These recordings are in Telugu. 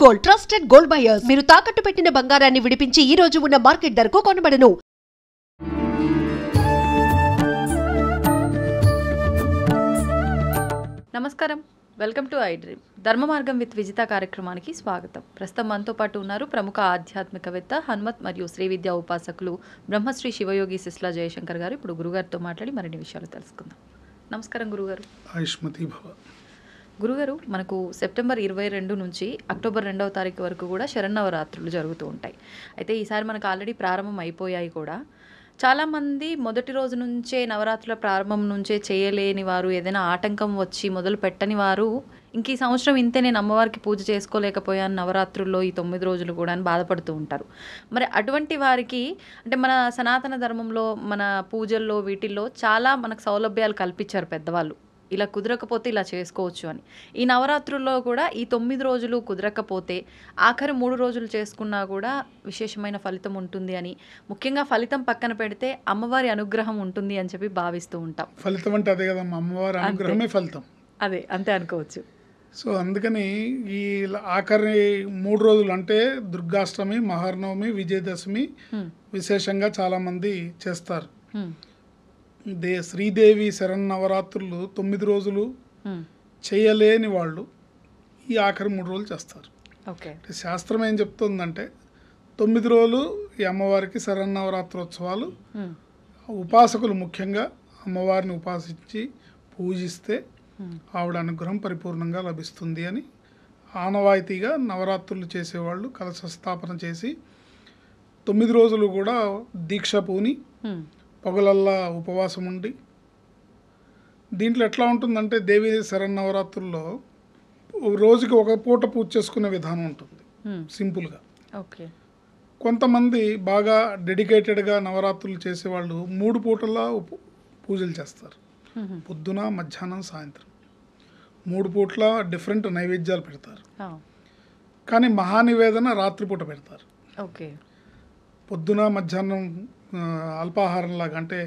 గోల్డ్ ట్రస్టెడ్ గోల్డ్ బయర్స్ మీరు తాకట్టు పెట్టిన బంగారాన్ని విడిపించి ఈ రోజు ఉన్న మార్కెట్ ధరకు కొనబడను. నమస్కారం, వెల్కమ్ టు ఐ డ్రీమ్. ధర్మ మార్గం విత్ విజిత కార్యక్రమానికి స్వాగతం. ప్రస్తుతం మనతో పాటు ఉన్నారు ప్రముఖ ఆధ్యాత్మికవేత్త, హనుమత్ మరియు శ్రీ విద్యా ఉపాసకులు బ్రహ్మశ్రీ శివయోగి సిస్లా జయశంకర్ గారు. ఇప్పుడు గురుగారితో మాట్లాడి మరిన్ని విషయాలు తెలుసుకుందాం. నమస్కారం గురుగారు. ఆయుష్మతి భవ. గురుగారు, మనకు సెప్టెంబర్ 22 నుంచి అక్టోబర్ 2వ తారీఖు వరకు కూడా శరన్నవరాత్రులు జరుగుతూ ఉంటాయి. అయితే ఈసారి మనకు ఆల్రెడీ ప్రారంభం అయిపోయాయి కూడా. చాలామంది మొదటి రోజు నుంచే, నవరాత్రుల ప్రారంభం నుంచే చేయలేని వారు, ఏదైనా ఆటంకం వచ్చి మొదలు పెట్టని వారు ఇంక ఈ సంవత్సరం ఇంతే, నేను అమ్మవారికి పూజ చేసుకోలేకపోయాను నవరాత్రుల్లో ఈ 9 రోజులు కూడా అని బాధపడుతూ ఉంటారు. మరి అటువంటి వారికి అంటే మన సనాతన ధర్మంలో, మన పూజల్లో, వీటిల్లో చాలా మనకు సౌలభ్యాలు కల్పించారు పెద్దవాళ్ళు. ఇలా కుదరకపోతే ఇలా చేసుకోవచ్చు అని. ఈ నవరాత్రుల్లో కూడా ఈ 9 రోజులు కుదరకపోతే ఆఖరి 3 రోజులు చేసుకున్నా కూడా విశేషమైన ఫలితం ఉంటుంది అని, ముఖ్యంగా ఫలితం పక్కన పెడితే అమ్మవారి అనుగ్రహం ఉంటుంది అని చెప్పి భావిస్తూ ఉంటాం. ఫలితం అంటే అదే కదమ్మా, అమ్మవారి అనుగ్రహమే ఫలితం. అదే, అంతే అనుకోవచ్చు. సో అందుకని ఈ ఆఖరి 3 రోజులు అంటే దుర్గాష్టమి, మహానవమి, విజయదశమి విశేషంగా చాలామంది చేస్తారు. శ్రీదేవి శరన్నవరాత్రులు 9 రోజులు చేయలేని వాళ్ళు ఈ ఆఖరి 3 రోజులు చేస్తారు. అంటే శాస్త్రం ఏం చెప్తుందంటే 9 రోజులు ఈ అమ్మవారికి శరన్నవరాత్రోత్సవాలు ఉపాసకులు ముఖ్యంగా అమ్మవారిని ఉపాసించి పూజిస్తే ఆవిడ అనుగ్రహం పరిపూర్ణంగా లభిస్తుంది అని ఆనవాయితీగా నవరాత్రులు చేసేవాళ్ళు కలశ స్థాపన చేసి 9 రోజులు కూడా దీక్ష పూని పొగలల్లా ఉపవాసం ఉండి, దీంట్లో ఎట్లా ఉంటుందంటే దేవి శరన్నవరాత్రుల్లో రోజుకి ఒక పూట పూజ చేసుకునే విధానం ఉంటుంది సింపుల్గా. కొంతమంది బాగా డెడికేటెడ్గా నవరాత్రులు చేసేవాళ్ళు 3 పూటలా పూజలు చేస్తారు. పొద్దున, మధ్యాహ్నం, సాయంత్రం 3 పూట్ల డిఫరెంట్ నైవేద్యాలు పెడతారు. కానీ మహానివేదన రాత్రిపూట పెడతారు. పొద్దున, మధ్యాహ్నం అల్పాహారం లాగా, అంటే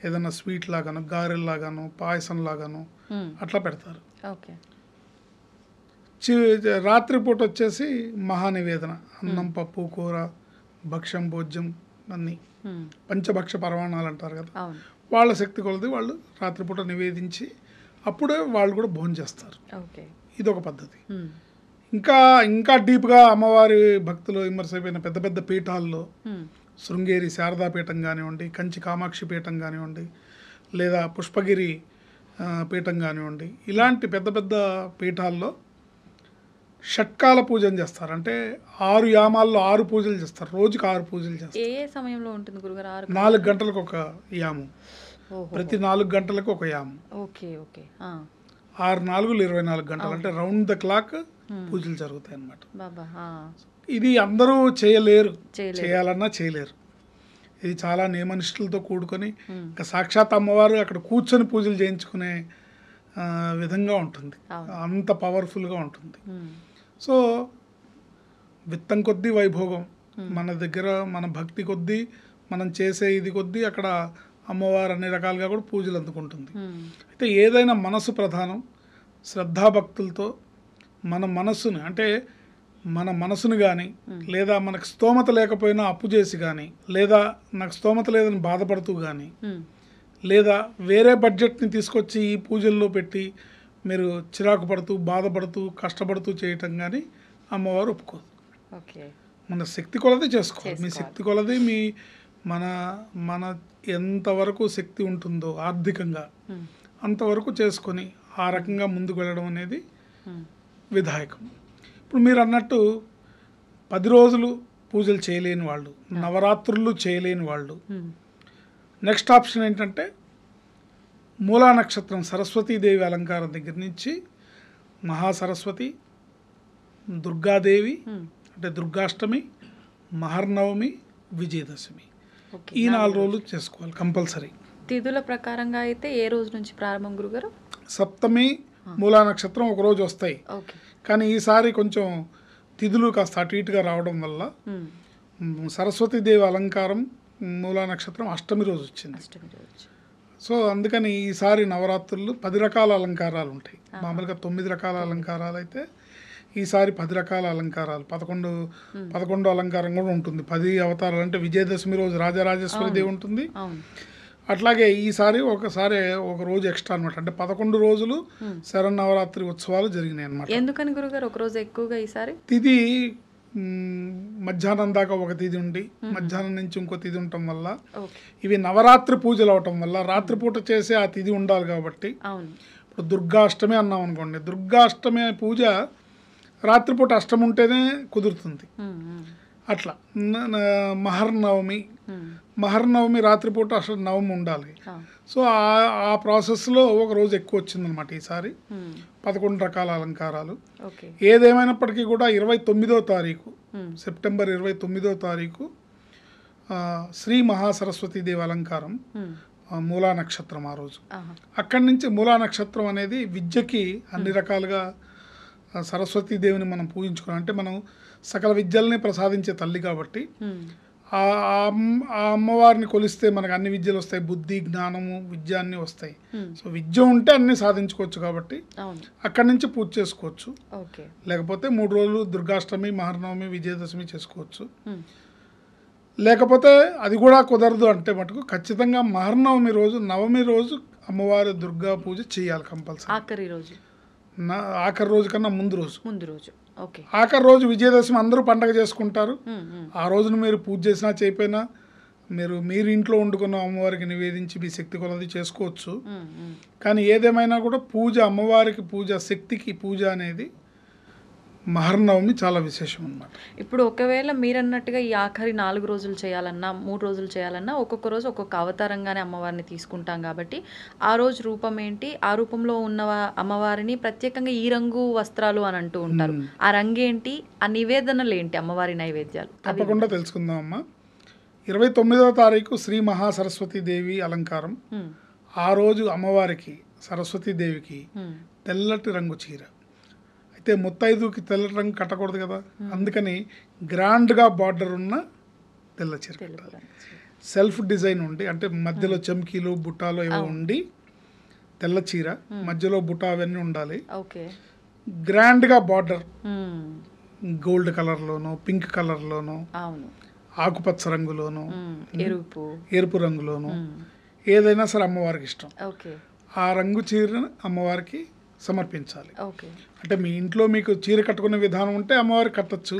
ఏదైనా స్వీట్ లాగాను, గారెల్లాగాను, పాయసం లాగాను అట్లా పెడతారు. రాత్రిపూట వచ్చేసి మహానివేదన, అన్నం, పప్పు, కూర, భక్ష్యం, భోజ్యం అన్నీ పంచభక్ష పరమాణాలు అంటారు కదా, వాళ్ళ శక్తి కొలది వాళ్ళు రాత్రిపూట నివేదించి అప్పుడే వాళ్ళు కూడా భోజనం చేస్తారు. ఇదొక పద్ధతి. ఇంకా డీప్గా అమ్మవారి భక్తులు ఇమ్మర్స్ అయిపోయిన పెద్ద పెద్ద పీఠాల్లో, శృంగేరి శారదాపీఠం కానివ్వండి, కంచి కామాక్షి పీఠం కానివ్వండి, లేదా పుష్పగిరి పీఠం కానివ్వండి, ఇలాంటి పెద్ద పెద్ద పీఠాల్లో షట్కాల పూజను చేస్తారు. అంటే 6 యామాల్లో 6 పూజలు చేస్తారు. రోజుకి 6 పూజలు చేస్తారు. ఏ సమయంలో ఉంటుంది గురుగారు? 4 గంటలకు ఒక యామం, ప్రతి 4 గంటలకు ఒక యామం. 6 4 24 గంటలు, అంటే రౌండ్ ద క్లాక్ పూజలు జరుగుతాయి అన్నమాట. ఇది అందరూ చేయలేరు, చేయాలన్నా చేయలేరు. ఇది చాలా నియమనిష్టలతో కూడుకొని ఇంకా సాక్షాత్ అమ్మవారు అక్కడ కూర్చొని పూజలు చేయించుకునే విధంగా ఉంటుంది. అంత పవర్ఫుల్గా ఉంటుంది. సో విత్తం కొద్దీ వైభోగం, మన దగ్గర మన భక్తి కొద్దీ, మనం చేసే ఇది కొద్దీ అక్కడ అమ్మవారు అన్ని రకాలుగా కూడా పూజలు అందుకుంటుంది. అయితే ఏదైనా మనసు ప్రధానం, శ్రద్ధాభక్తులతో మన మనస్సుని, అంటే మన మనసును కానీ, లేదా మనకు స్తోమత లేకపోయినా అప్పు చేసి కానీ, లేదా నాకు స్తోమత లేదని బాధపడుతూ కానీ, లేదా వేరే బడ్జెట్ని తీసుకొచ్చి ఈ పూజల్లో పెట్టి మీరు చిరాకు పడుతూ, బాధపడుతూ, కష్టపడుతూ చేయటం కానీ అమ్మవారు ఒప్పుకోదు. మన శక్తి కొలది చేసుకోవాలి. మీ శక్తి కొలది మన ఎంతవరకు శక్తి ఉంటుందో ఆర్థికంగా అంతవరకు చేసుకొని ఆ రకంగా ముందుకు వెళ్ళడం అనేది విధాయకం. ఇప్పుడు మీరు అన్నట్టు 10 రోజులు పూజలు చేయలేని వాళ్ళు, నవరాత్రులు చేయలేని వాళ్ళు, నెక్స్ట్ ఆప్షన్ ఏంటంటే మూలా నక్షత్రం సరస్వతీదేవి అలంకారం దగ్గర నుంచి మహాసరస్వతి, దుర్గాదేవి అంటే దుర్గాష్టమి, మహర్నవమి, విజయదశమి, ఈ 4 రోజులు చేసుకోవాలి కంపల్సరీ. తిథుల ప్రకారంగా అయితే ఏ రోజు నుంచి ప్రారంభం గురుగారు? సప్తమి, మూలా నక్షత్రం ఒక రోజు వస్తాయి. కానీ ఈసారి కొంచెం తిథులు కాస్త అటు ఇటుగా రావడం వల్ల సరస్వతీదేవి అలంకారం మూలా నక్షత్రం అష్టమి రోజు వచ్చింది. సో అందుకని ఈసారి నవరాత్రులు 10 రకాల అలంకారాలు ఉంటాయి. మామూలుగా 9 రకాల అలంకారాలు అయితే ఈసారి 10 రకాల అలంకారాలు 11 అలంకారం కూడా ఉంటుంది. 10 అవతారాలు అంటే విజయదశమి రోజు రాజరాజేశ్వరి దేవి ఉంటుంది. అట్లాగే ఈసారి ఒక రోజు ఎక్స్ట్రా అనమాట. అంటే 11 రోజులు శరన్నవరాత్రి ఉత్సవాలు జరిగినాయి అనమాట. ఎందుకని గురుగారు ఒక రోజు ఎక్కువగా ఈసారి? తిథి మధ్యాహ్నం దాకా ఒక తిథి ఉండి మధ్యాహ్నం నుంచి ఇంకో తిథి ఉండటం వల్ల, ఇవి నవరాత్రి పూజలు అవటం వల్ల రాత్రిపూట చేసే ఆ తిథి ఉండాలి కాబట్టి. ఇప్పుడు దుర్గాష్టమి అన్నాం అనుకోండి, దుర్గాష్టమి పూజ రాత్రిపూట అష్టమి ఉంటేనే కుదురుతుంది. అట్లా మహర్నవమి రాత్రిపూట నవమి ఉండాలి. సో ఆ ప్రాసెస్లో ఒక రోజు ఎక్కువ వచ్చిందనమాట ఈసారి. 11 రకాల అలంకారాలు. ఏదేమైనప్పటికీ కూడా 29వ తారీఖు సెప్టెంబర్ 29వ తారీఖు శ్రీ మహాసరస్వతీదేవి అలంకారం, మూలా నక్షత్రం ఆ రోజు. అక్కడి నుంచి మూలా నక్షత్రం అనేది విద్యకి అన్ని రకాలుగా సరస్వతీదేవిని మనం పూజించుకున్నాం. అంటే మనం సకల విద్యల్ని ప్రసాదించే తల్లి కాబట్టి ఆ అమ్మవారిని కొలిస్తే మనకు అన్ని విద్యలు వస్తాయి, బుద్ధి జ్ఞానము విద్య అన్నీ వస్తాయి. సో విద్య ఉంటే అన్నీ సాధించుకోవచ్చు కాబట్టి అక్కడి నుంచి పూజ చేసుకోవచ్చు. లేకపోతే 3 రోజులు దుర్గాష్టమి, మహర్నవమి, విజయదశమి చేసుకోవచ్చు. లేకపోతే అది కూడా కుదరదు అంటే మటుకు ఖచ్చితంగా మహర్నవమి రోజు, నవమి రోజు అమ్మవారి దుర్గా పూజ చేయాలి కంపల్సరీ. ఆఖరి రోజు కన్నా ముందు రోజు. ఆఖరి రోజు విజయదశమి అందరూ పండగ చేసుకుంటారు. ఆ రోజున మీరు పూజ చేసినా చేయకపోయినా మీరు ఇంట్లో వండుకున్న అమ్మవారికి నివేదించి మీ శక్తి కొలది చేసుకోవచ్చు. కానీ ఏదేమైనా కూడా పూజ, అమ్మవారికి పూజ, శక్తికి పూజ అనేది మహర్నవమి చాలా విశేషం అన్నమాట. ఇప్పుడు ఒకవేళ మీరన్నట్టుగా ఈ ఆఖరి 4 రోజులు చేయాలన్నా, 3 రోజులు చేయాలన్నా ఒక్కొక్క రోజు ఒక్కొక్క అవతారంగానే అమ్మవారిని తీసుకుంటాం కాబట్టి ఆ రోజు రూపం ఏంటి, ఆ రూపంలో ఉన్న అమ్మవారిని ప్రత్యేకంగా ఈ రంగు వస్త్రాలు అని అంటూ ఉంటారు. ఆ రంగు ఏంటి, ఆ నివేదనలు ఏంటి, అమ్మవారి నైవేద్యాలు తప్పకుండా తెలుసుకుందాం అమ్మ. 29వ తారీఖు శ్రీ మహాసరస్వతీదేవి అలంకారం. ఆ రోజు అమ్మవారికి సరస్వతీదేవికి తెల్లటి రంగు చీర. అయితే ముత్తైదుకి తెల్లటి రంగు కట్టకూడదు కదా, అందుకని గ్రాండ్గా బార్డర్ ఉన్న తెల్ల చీర కట్టాలి. సెల్ఫ్ డిజైన్ ఉండి, అంటే మధ్యలో చమ్కీలు బుట్టాలు ఏవో ఉండి తెల్ల చీర, మధ్యలో బుట్ట అవన్నీ ఉండాలి. గ్రాండ్గా బార్డర్ గోల్డ్ కలర్లోనో, పింక్ కలర్లోనో, ఆకుపచ్చ రంగులోనో, ఎరుపు రంగులోనో, ఏదైనా సరే అమ్మవారికి ఇష్టం. ఆ రంగు చీరను అమ్మవారికి సమర్పించాలి. అంటే మీ ఇంట్లో మీకు చీర కట్టుకునే విధానం ఉంటే అమ్మవారికి కట్టచ్చు,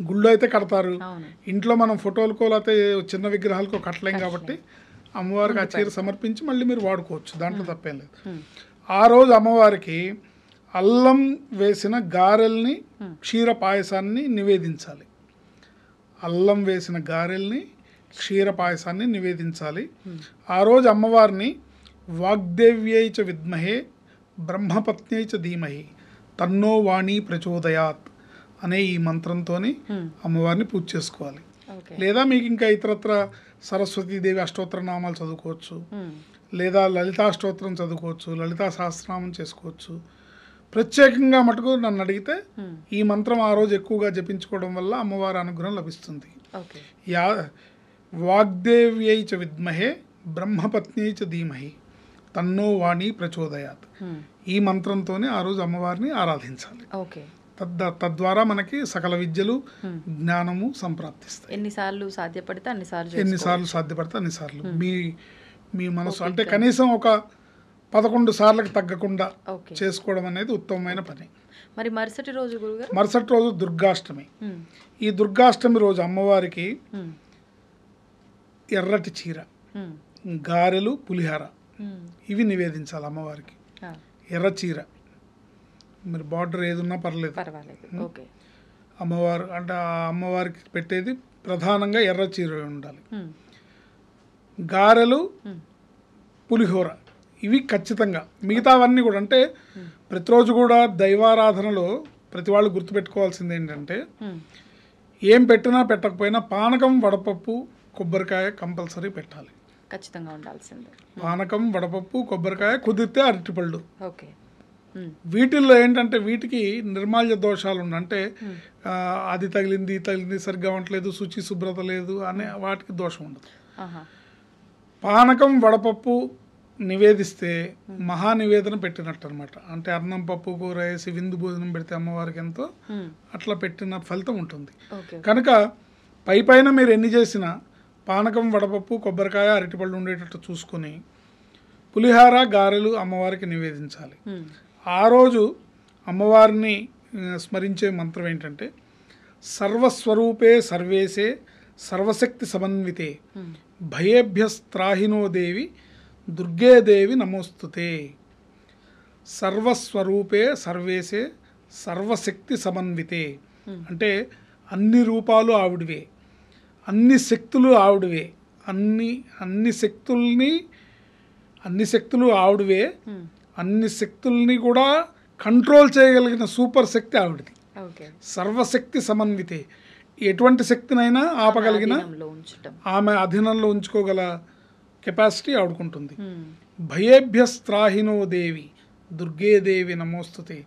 గుళ్ళో అయితే కడతారు. ఇంట్లో మనం ఫోటోలకో లేకపోతే చిన్న విగ్రహాలకో కట్టలేం కాబట్టి అమ్మవారికి ఆ చీర సమర్పించి మళ్ళీ మీరు వాడుకోవచ్చు, దాంట్లో తప్పేం లేదు. ఆ రోజు అమ్మవారికి అల్లం వేసిన గారెల్ని, క్షీర పాయసాన్ని నివేదించాలి. అల్లం వేసిన గారెల్ని, క్షీర పాయసాన్ని నివేదించాలి. ఆ రోజు అమ్మవారిని వాగ్దేవ్యై చ విద్మహే బ్రహ్మపత్న్యై చ ధీమహి తన్నో వాణి ప్రచోదయాత్ అనే ఈ మంత్రంతో అమ్మవారిని పూజ చేసుకోవాలి. లేదా మీకు ఇంకా ఇతరత్ర సరస్వతీదేవి అష్టోత్తర నామాలు చదువుకోవచ్చు, లేదా లలితాష్టోత్తరం చదువుకోవచ్చు, లలితా సహస్రనామం చేసుకోవచ్చు. ప్రత్యేకంగా మటుకు నన్ను అడిగితే ఈ మంత్రం ఆ రోజు ఎక్కువగా జపించుకోవడం వల్ల అమ్మవారి అనుగ్రహం లభిస్తుంది. వాగ్దేవ్యై చ విద్మహే బ్రహ్మపత్న్యై చ ధీమహి తన్నో వాణి ప్రచోదయాత్, ఈ మంత్రంతోనే ఆ రోజు అమ్మవారిని ఆరాధించాలి. తద్వారా మనకి సకల విద్యలు, జ్ఞానము సంప్రాప్తిస్తాయి. ఎన్నిసార్లు సాధ్యపడితే అన్నిసార్లు మీ మనసు అంటే కనీసం ఒక 11 సార్లకు తగ్గకుండా చేసుకోవడం అనేది ఉత్తమమైన పని. మరి మరుసటి రోజు దుర్గాష్టమి. ఈ దుర్గాష్టమి రోజు అమ్మవారికి ఎర్రటి చీర, గారెలు, పులిహార ఇవి నివేదించాలి అమ్మవారికి. ఎర్ర చీర, మరి బార్డర్ ఏదున్నా పర్లేదు. అమ్మవారు అంటే ఆ అమ్మవారికి పెట్టేది ప్రధానంగా ఎర్ర చీర ఉండాలి. గారెలు, పులిహోర ఇవి ఖచ్చితంగా. మిగతావన్నీ కూడా అంటే ప్రతిరోజు కూడా దైవారాధనలో ప్రతి వాళ్ళు గుర్తుపెట్టుకోవాల్సింది ఏంటంటే ఏం పెట్టినా పెట్టకపోయినా పానకం, వడపప్పు, కొబ్బరికాయ కంపల్సరీ పెట్టాలి, ఖచ్చితంగా ఉండాల్సిందే. పానకం, వడపప్పు, కొబ్బరికాయ, కుదిరితే అరటిపళ్ళు. వీటిల్లో ఏంటంటే వీటికి నిర్మాల్య దోషాలు ఉన్నాయి. అంటే అది తగిలింది సరిగ్గా ఉండట్లేదు, శుచి శుభ్రత లేదు అనే వాటికి దోషం ఉండదు. పానకం, వడపప్పు, నివేదిస్తే మహా నివేదన పెట్టినట్టు అనమాట. అంటే అన్నం పప్పు కూర వేసి విందు భోజనం పెడితే అమ్మవారికి ఎంతో అట్లా పెట్టిన ఫలితం ఉంటుంది. కనుక పైన మీరు ఎన్ని చేసినా పానకం, వడపప్పు, కొబ్బరికాయ, అరటిపళ్ళు ఉండేటట్టు చూసుకొని పులిహార, గారెలు అమ్మవారికి నివేదించాలి. ఆ రోజు అమ్మవారిని స్మరించే మంత్రం ఏంటంటే సర్వస్వరూపే సర్వేసే సర్వశక్తి సమన్వితే భయేభ్యస్త్రాహినో దేవి దుర్గే దేవి నమోస్తుతే. సర్వస్వరూపే సర్వేసే సర్వశక్తి సమన్వితే అంటే అన్ని రూపాలు ఆవిడవే, అన్ని శక్తులు ఆవిడవే, అన్ని శక్తులు ఆవిడవే, అన్ని శక్తుల్ని కూడా కంట్రోల్ చేయగలిగిన సూపర్ శక్తి ఆవిడది. సర్వశక్తి సమన్వితే, ఎటువంటి శక్తినైనా ఆపగలిగిన, ఆమె అధీనంలో ఉంచుకోగల కెపాసిటీ ఆవిడకుంటుంది. భయేభ్యస్త్రాహినో దేవి దుర్గేదేవి నమోస్తుతే.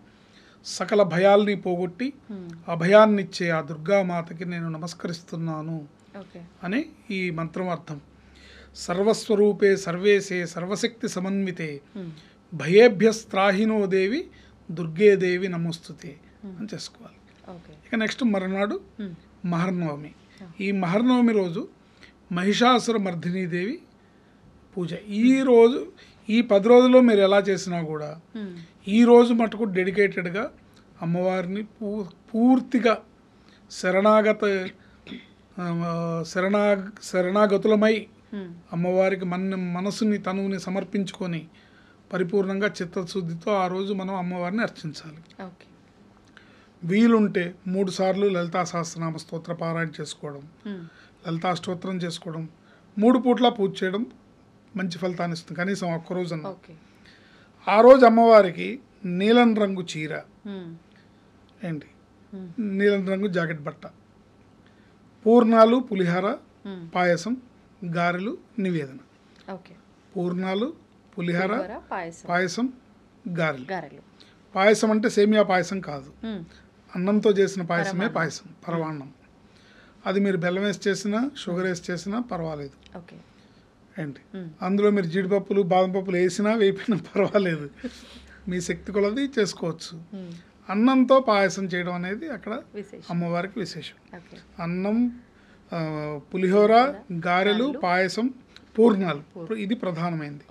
సకల భయాల్ని పోగొట్టి అభయాన్నిచ్చే ఆ దుర్గామాతకి నేను నమస్కరిస్తున్నాను అని ఈ మంత్రం అర్థం. సర్వస్వరూపే సర్వేసే సర్వశక్తి సమన్వితే భయేభ్యస్త్రాహినో దేవి దుర్గేదేవి నమోస్తుతే అని చేసుకోవాలి. ఇక నెక్స్ట్ మరునాడు మహర్నవమి. ఈ మహర్నవమి రోజు మహిషాసుర మర్దినీదేవి పూజ. ఈ 10 రోజుల్లో మీరు ఎలా చేసినా కూడా ఈ రోజు మటుకు డెడికేటెడ్గా అమ్మవారిని పూర్తిగా శరణాగతులమై అమ్మవారికి మనసుని తనువుని సమర్పించుకొని పరిపూర్ణంగా చిత్తశుద్ధితో ఆ రోజు మనం అమ్మవారిని అర్చించాలి. వీలుంటే 3 సార్లు లలితా సహస్రనామ స్తోత్ర పారాయణ చేసుకోవడం, లలితా స్తోత్రం చేసుకోవడం, 3 పూట్ల పూజ చేయడం మంచి ఫలితాన్ని ఇస్తుంది. కనీసం ఒక్కరోజు అన్న. ఆ రోజు అమ్మవారికి నీలం రంగు చీర, నీలం రంగు జాకెట్ బట్ట, పూర్ణాలు, పులిహార, పాయసం, గారెలు నివేదన. పూర్ణాలు, పులిహార, పాయసం, గారెలు. పాయసం అంటే సేమియా పాయసం కాదు, అన్నంతో చేసిన పాయసమే పాయసం, పరవాన్నం. అది మీరు బెల్లం వేసి చేసినా షుగర్ వేసి చేసినా పర్వాలేదు. అందులో మీరు జీడిపప్పులు, బాదం పప్పులు వేసినా వేపినా పర్వాలేదు, మీ శక్తి కొలది చేసుకోవచ్చు. అన్నంతో పాయసం చేయడం అనేది అక్కడ అమ్మవారికి విశేషం. అన్నం, పులిహోర, గారెలు, పాయసం, పూర్ణాలు, ఇది ప్రధానమైనది.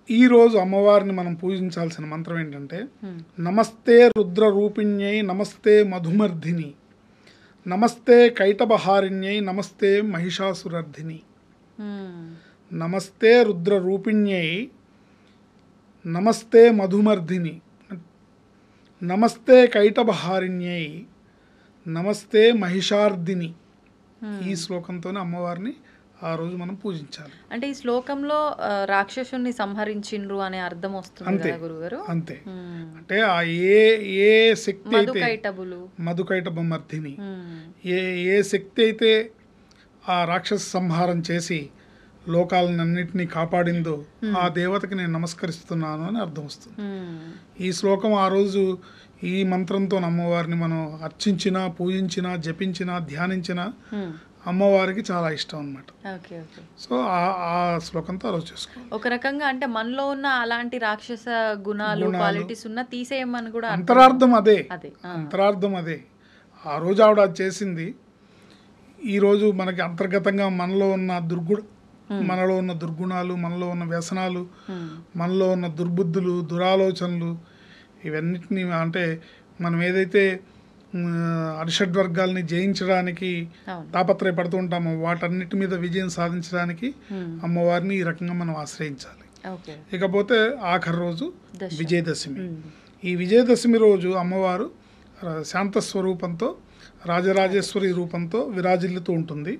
ఈరోజు అమ్మవారిని మనం పూజించాల్సిన మంత్రం ఏంటంటే నమస్తే రుద్ర రూపిణ్యై నమస్తే మధుమర్ధిని నమస్తే కైటబహారిణ్యై నమస్తే మహిషాసురర్ధిని. నమస్తే రుద్ర రూపిణ్యై నమస్తే మధుమర్ధిని నమస్తే కైటబహారిణ్యై నమస్తే మహిషార్ధిని. ఈ శ్లోకంతోనే అమ్మవారిని ఆ రోజు మనం పూజించాలి. అంటే ఈ శ్లోకంలో రాక్షసుని సంహరించిండ్రు అనే అర్థం వస్తుంది కదా గురుగారు? అంతే. అంటే ఆ ఏ శక్తి అయితే మధుకైటభమర్ధిని, ఏ శక్తి అయితే ఆ రాక్షస సంహారం చేసి లోకాలన్నింటినీ కాపాడిందో ఆ దేవతకి నేను నమస్కరిస్తున్నాను అని అర్థం వస్తుంది. ఈ శ్లోకం ఆ రోజు ఈ మంత్రంతో అమ్మవారిని మనం అర్చించినా, పూజించినా, జపించినా, ధ్యానించినా అమ్మవారికి చాలా ఇష్టం అన్నమాట. సో ఆ శ్లోకంతో రోజు చేసుకోవాలి. ఒక రకంగా అంటే మనలో ఉన్న అలాంటి రాక్షస గుణాలు, క్వాలిటీస్ ఉన్న తీసేయమని కూడా అంతరార్థం అదే. ఆ రోజు ఆవిడ అది చేసింది. ఈరోజు మనకి అంతర్గతంగా మనలో ఉన్న దుర్గుణాలు, మనలో ఉన్న వ్యసనాలు, మనలో ఉన్న దుర్బుద్ధులు, దురాలోచనలు, ఇవన్నిటినీ అంటే మనం ఏదైతే అరిషడ్వర్గాల్ని జయించడానికి తాపత్రయపడుతూ ఉంటామో వాటన్నిటి మీద విజయం సాధించడానికి అమ్మవారిని ఈ రకంగా మనం ఆశ్రయించాలి. ఇకపోతే ఆఖరి రోజు విజయదశమి. ఈ విజయదశమి రోజు అమ్మవారు శాంత స్వరూపంతో, రాజరాజేశ్వరి రూపంతో విరాజిల్లుతూ ఉంటుంది.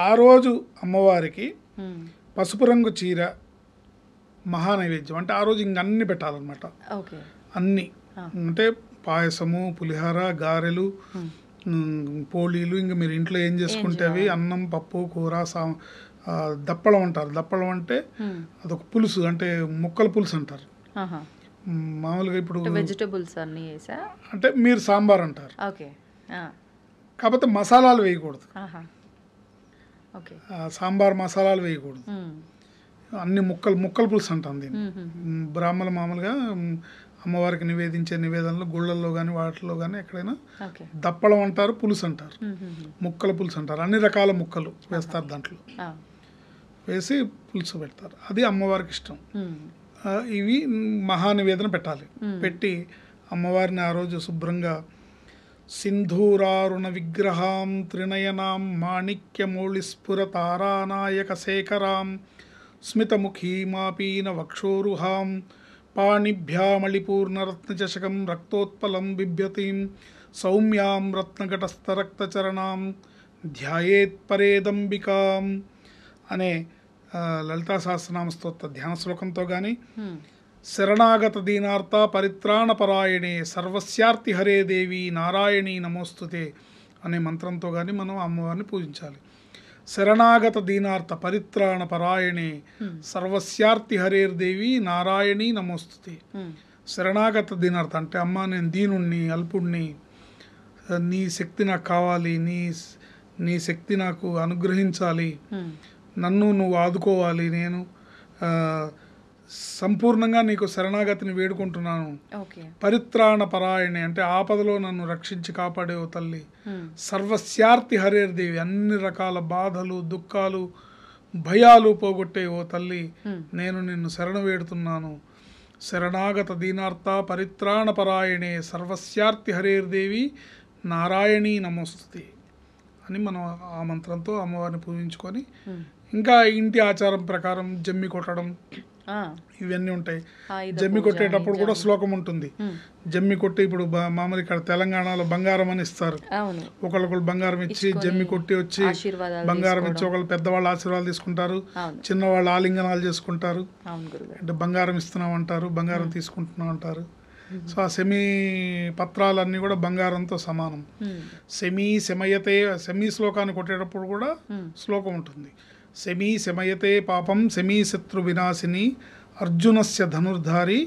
ఆ రోజు అమ్మవారికి పసుపు రంగు చీర మహానైవేద్యం. అంటే ఆ రోజు ఇంక అన్ని పెట్టాలన్నమాట. అన్ని అంటే పాయసము, పులిహార, గారెలు, పోళీలు, ఇంకా మీరు ఇంట్లో ఏం చేసుకుంటే అవి, అన్నం, పప్పు, కూర, దప్పడం అంటారు. దప్పడం అంటే అదొక పులుసు, అంటే ముక్కల పులుసు అంటారు మామూలుగా. ఇప్పుడు వెజిటబుల్స్ అన్ని అంటే మీరు సాంబార్ అంటారు, కాకపోతే మసాలాలు వేయకూడదు. సాంబార్ మసాలాలు వేయకూడదు. అన్ని ముక్కల పులుసు అంటాం దీన్ని. బ్రాహ్మణ మామూలుగా అమ్మవారికి నివేదించే నివేదనలు గుళ్ళల్లో కానీ వాటిలో కానీ ఎక్కడైనా దప్పడం అంటారు, పులుసు అంటారు, ముక్కల పులుసు అంటారు. అన్ని రకాల ముక్కలు వేస్తారు దాంట్లో, వేసి పులుసు పెడతారు. అది అమ్మవారికి ఇష్టం. ఇవి మహానివేదన పెట్టాలి. పెట్టి అమ్మవారిని ఆ రోజు శుభ్రంగా సింధూరారుణ విగ్రహాం త్రినయనాం మాణిక్యమౌళిస్ఫురతారానాయక శేఖరాం స్మితముఖీమాపీన వక్షోరుహాం పాణిభ్యామళిపూర్ణరత్నచషకం రక్తోత్పలం బిభ్యతీం సౌమ్యాం రత్నఘటస్థరక్తచరణాం ధ్యాయేత్ పరేదంబికాం అనే లలితా సహస్రనామ స్తోత్ర ధ్యాన శ్లోకంతో కానీ, శరణాగత దీనార్త పరిత్రాణపరాయణే సర్వస్యార్తి హరే దేవి నారాయణీ నమోస్తుతే అనే మంత్రంతో కానీ మనం అమ్మవారిని పూజించాలి. శరణాగత దీనార్త పరిత్రాణ పరాయణే సర్వస్యార్తి హరేర్దేవి నారాయణీ నమోస్తుతే. శరణాగత దీనార్త అంటే అమ్మ నేను దీనుణ్ణి, అల్పుణ్ణి, నీ శక్తి నాకు కావాలి, నీ శక్తి నాకు అనుగ్రహించాలి, నన్ను నువ్వు ఆదుకోవాలి, నేను సంపూర్ణంగా నీకు శరణాగతిని వేడుకుంటున్నాను. పరిత్రాణ పరాయణి అంటే ఆపదలో నన్ను రక్షించి కాపాడే ఓ తల్లి. సర్వస్యార్తి హరేర్దేవి అన్ని రకాల బాధలు, దుఃఖాలు, భయాలు పోగొట్టే ఓ తల్లి, నేను నిన్ను శరణ వేడుతున్నాను. శరణాగత దీనార్త పరిత్రాణ పరాయణే సర్వస్యార్తి హరేర్దేవి నారాయణీ నమోస్తుతే అని మనం ఆ మంత్రంతో అమ్మవారిని పూజించుకొని, ఇంకా ఇంటి ఆచారం ప్రకారం జమ్మి కొట్టడం ఇవన్నీ ఉంటాయి. జమ్మి కొట్టేటప్పుడు కూడా శ్లోకం ఉంటుంది. జమ్మి కొట్టి ఇప్పుడు మామూలు ఇక్కడ తెలంగాణలో బంగారం అని ఇస్తారు, ఒకళ్ళొకళ్ళు బంగారం ఇచ్చి జమ్మి కొట్టి వచ్చి బంగారం ఇచ్చి ఒకళ్ళు పెద్దవాళ్ళు ఆశీర్వాదాలు తీసుకుంటారు, చిన్నవాళ్ళు ఆలింగనాలు చేసుకుంటారు. అంటే బంగారం ఇస్తున్నాం అంటారు, బంగారం తీసుకుంటున్నాం అంటారు. సో ఆ సెమీ పత్రాలన్నీ కూడా బంగారంతో సమానం. శమయతే సెమీ శ్లోకాన్ని కొట్టేటప్పుడు కూడా శ్లోకం ఉంటుంది. శమయతే పాపం శమీ శత్రు వినాశిని అర్జునస్య ధనుర్ధారి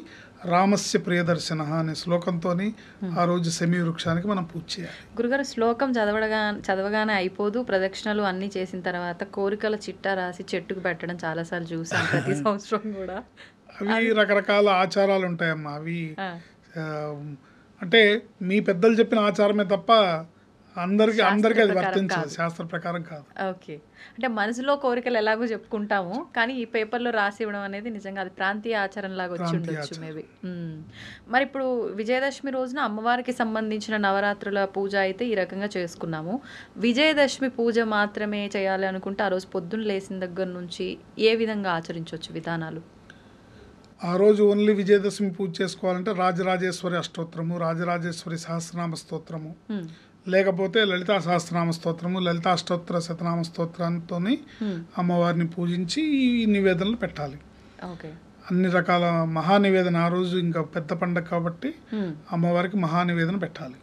రామస్య ప్రియదర్శన అనే శ్లోకంతో ఆ రోజు శమీ వృక్షానికి మనం పూజ చేయాలి. గురుగారు శ్లోకం చదవగానే అయిపోదు, ప్రదక్షిణలు అన్నీ చేసిన తర్వాత కోరికల చిట్టా రాసి చెట్టుకు పెట్టడం చాలాసార్లు చూసాను ప్రతి సంవత్సరం కూడా. అవి రకరకాల ఆచారాలు ఉంటాయమ్మా. అవి అంటే మీ పెద్దలు చెప్పిన ఆచారమే తప్ప అందరికి అది వర్తించదు, శాస్త్ర ప్రకారం కాదు. ఓకే, అంటే మనసులో కోరికలు ఎలాగో చెప్పుకుంటాము, కానీ ఈ పేపర్లో రాసి ఇవ్వడం అనేది నిజంగా అది ప్రాంతీయ ఆచారం లాగా వచ్చి ఉండొచ్చు మేబీ. మరి ఇప్పుడు విజయదశమి రోజున అమ్మవారికి సంబంధించిన నవరాత్రుల పూజ అయితే ఈ రకంగా చేసుకున్నాము. విజయదశమి పూజ మాత్రమే చేయాలి అనుకుంటే ఆ రోజు పొద్దున్న లేచిన దగ్గర నుంచి ఏ విధంగా ఆచరించవచ్చు విధానాలు? ఆ రోజు ఓన్లీ విజయదశమి పూజ చేసుకోవాలంటే రాజరాజేశ్వరి అష్టోత్తరము, రాజరాజేశ్వరి సహస్రనామ స్తోత్రము, లేకపోతే లలితా సహస్రనామ స్తోత్రము, లలితా అష్టోత్తర శతనామ స్తోత్రంతో అమ్మవారిని పూజించి ఈ నివేదనలు పెట్టాలి. అన్ని రకాల మహానివేదన ఆ రోజు ఇంకా పెద్ద పండగ కాబట్టి అమ్మవారికి మహానివేదన పెట్టాలి.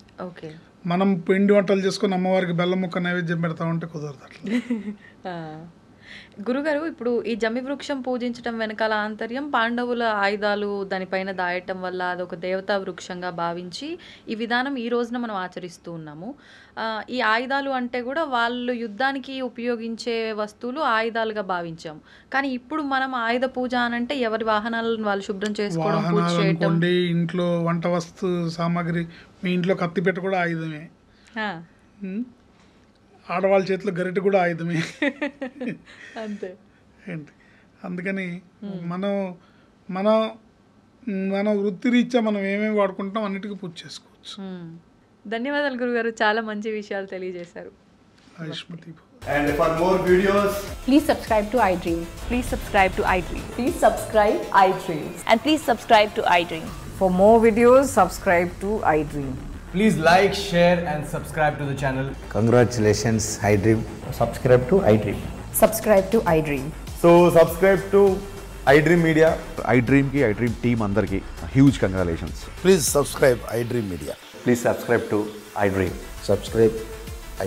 మనం పిండి వంటలు చేసుకుని అమ్మవారికి బెల్లం ముక్క నైవేద్యం పెడతామంటే కుదరదు అట్లా. గురుగారు, ఇప్పుడు ఈ జమ్మి వృక్షం పూజించడం వెనకాల ఆంతర్యం పాండవుల ఆయుధాలు దానిపైన దాయటం వల్ల అదొక దేవతా వృక్షంగా భావించి ఈ విధానం ఈ రోజున మనం ఆచరిస్తూ ఉన్నాము. ఈ ఆయుధాలు అంటే కూడా వాళ్ళు యుద్ధానికి ఉపయోగించే వస్తువులు ఆయుధాలుగా భావించాము. కానీ ఇప్పుడు మనం ఆయుధ పూజ అనంటే ఎవరి వాహనాలను వాళ్ళు శుభ్రం చేసుకోవడం, పూజ చేయటం, ఇంట్లో వంట వస్తు సామాగ్రి, మీ ఇంట్లో కత్తిపెట్ట కూడా ఆయుధమే, ఆడవాళ్ళ చేతిలో గరిటె కూడా ఆయుధమే. అంతే. అందుకని మనం మన మన వృత్తిరీత్యా మనం ఏమేమి వాడుకుంటాం అన్నిటికీ పూజ చేసుకోవచ్చు. ధన్యవాదాలు గురుగారు, చాలా మంచి విషయాలు తెలియజేశారు. And for more videos, please subscribe to iDream. Please subscribe to iDream. Please subscribe iDream. And please subscribe to iDream. For more videos, subscribe to iDream. please like, share and subscribe to the channel. Congratulations, iDream. Subscribe to iDream. Subscribe to iDream. So subscribe to iDream Media. iDream ki iDream team andarki huge congratulations. Please subscribe iDream Media. Please subscribe to iDream. Subscribe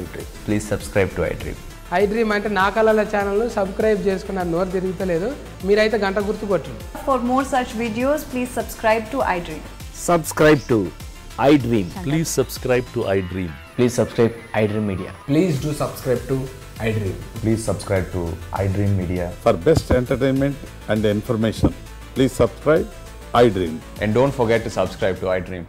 iDream. Please subscribe to iDream. iDream అంటే నా కళల ఛానల్ సబ్స్క్రైబ్ చేసుకున్న నోరు తిరుగుతలేదు, మీరైతే గంట గుర్తు కొట్టండి. For more such videos, please subscribe to iDream. Subscribe to iDream. Please subscribe to iDream. Please subscribe iDream Media. Please do subscribe to iDream. Please subscribe to iDream Media. For best entertainment and information, please subscribe iDream. And don't forget to subscribe to iDream.